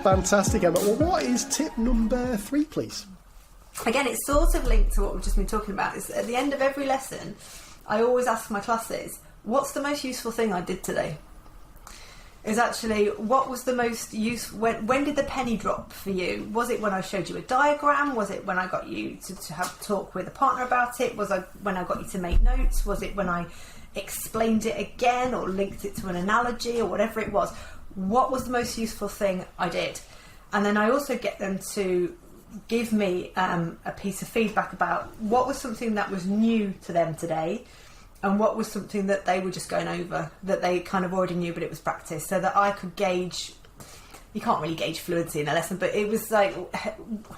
Fantastic, Emma. Well, what is tip number 3, please? Again, it's sort of linked to what we've just been talking about. Is at the end of every lesson, I always ask my classes, what's the most useful thing I did today? Is actually, what was the most useful, when did the penny drop for you? Was it when I showed you a diagram? Was it when I got you to have a talk with a partner about it? Was it when I got you to make notes? Was it when I explained it again or linked it to an analogy or whatever it was? What was the most useful thing I did? And then I also get them to give me a piece of feedback about what was something that was new to them today, and what was something that they were just going over, that they kind of already knew but it was practice, so that I could gauge. You can't really gauge fluency in a lesson, but it was like,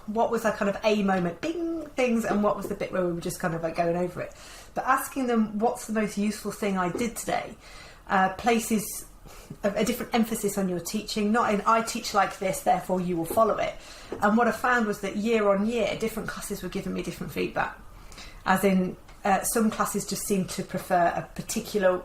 what was that kind of a moment, bing, things, and what was the bit where we were just kind of like going over it. But asking them what's the most useful thing I did today places a different emphasis on your teaching, not in I teach like this, therefore you will follow it. And what I found was that year on year, different classes were giving me different feedback. As in, some classes just seemed to prefer a particular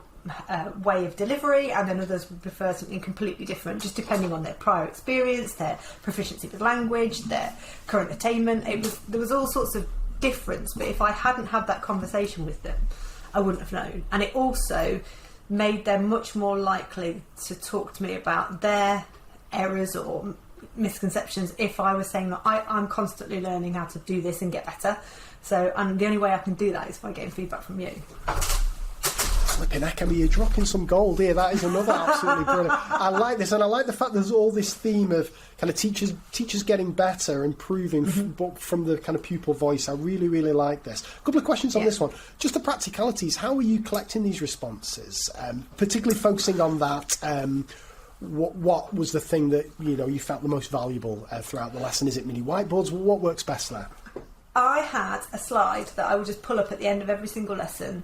way of delivery, and then others would prefer something completely different, just depending on their prior experience, their proficiency with language, their current attainment. There was all sorts of difference, but if I hadn't had that conversation with them, I wouldn't have known. And it also made them much more likely to talk to me about their errors or misconceptions if I was saying that I'm constantly learning how to do this and get better. So, and the only way I can do that is by getting feedback from you. Flipping heck, I mean, you're dropping some gold here. That is another absolutely brilliant. I like this, and I like the fact there's all this theme of kind of teachers getting better, improving from the kind of pupil voice. I really, really like this. A couple of questions on this one. Just the practicalities. How are you collecting these responses? Particularly focusing on that. What was the thing that you felt the most valuable throughout the lesson? Is it mini whiteboards? What works best there? I had a slide that I would just pull up at the end of every single lesson.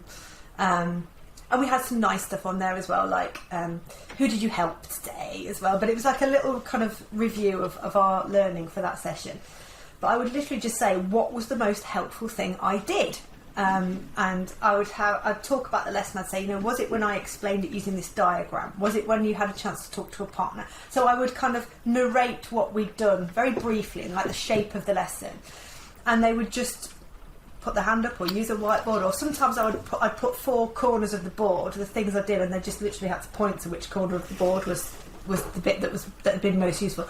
And we had some nice stuff on there as well, like who did you help today as well. But it was like a little kind of review of our learning for that session. But I would literally just say, what was the most helpful thing I did? And I'd talk about the lesson. I'd say, was it when I explained it using this diagram? Was it when you had a chance to talk to a partner? So I would kind of narrate what we'd done very briefly, in like the shape of the lesson. And they would just put their hand up or use a whiteboard, or sometimes I'd put 4 corners of the board, the things I did, and they just literally had to point to which corner of the board was the bit that had been most useful.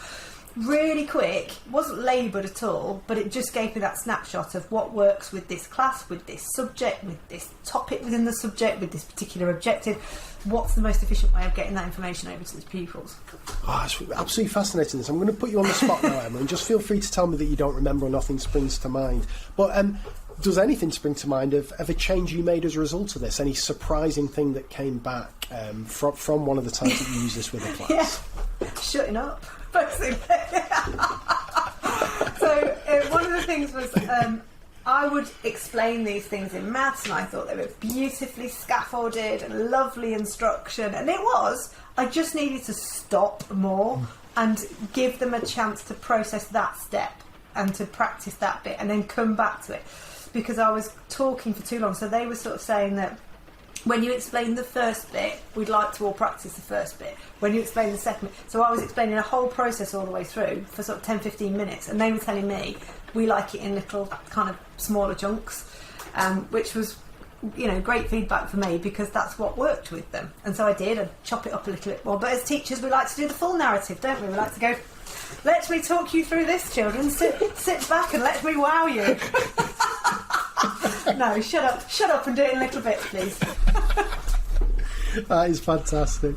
Really quick, wasn't laboured at all, but it just gave me that snapshot of what works with this class, with this subject, with this topic within the subject, with this particular objective. What's the most efficient way of getting that information over to the pupils? Oh, it's absolutely fascinating. This. I'm going to put you on the spot now, Emma, and just feel free to tell me that you don't remember or nothing springs to mind. But does anything spring to mind of a change you made as a result of this? Any surprising thing that came back from one of the times that you used this with a class? Yeah, shutting up, basically. So one of the things was I would explain these things in maths, and I thought they were beautifully scaffolded and lovely instruction, and it was. I just needed to stop more and give them a chance to process that step and to practice that bit and then come back to it, because I was talking for too long. So they were sort of saying that when you explain the first bit, we'd like to all practice the first bit. When you explain the second bit, so I was explaining a whole process all the way through for sort of 10-15 minutes, and they were telling me we like it in little kind of smaller chunks, which was great feedback for me, because that's what worked with them. And so I did, I'd chop it up a little bit more. But as teachers, we like to do the full narrative, don't we? We like to go, let me talk you through this, children. Sit back and let me wow you. No, shut up and do it in little bits, please. That is fantastic.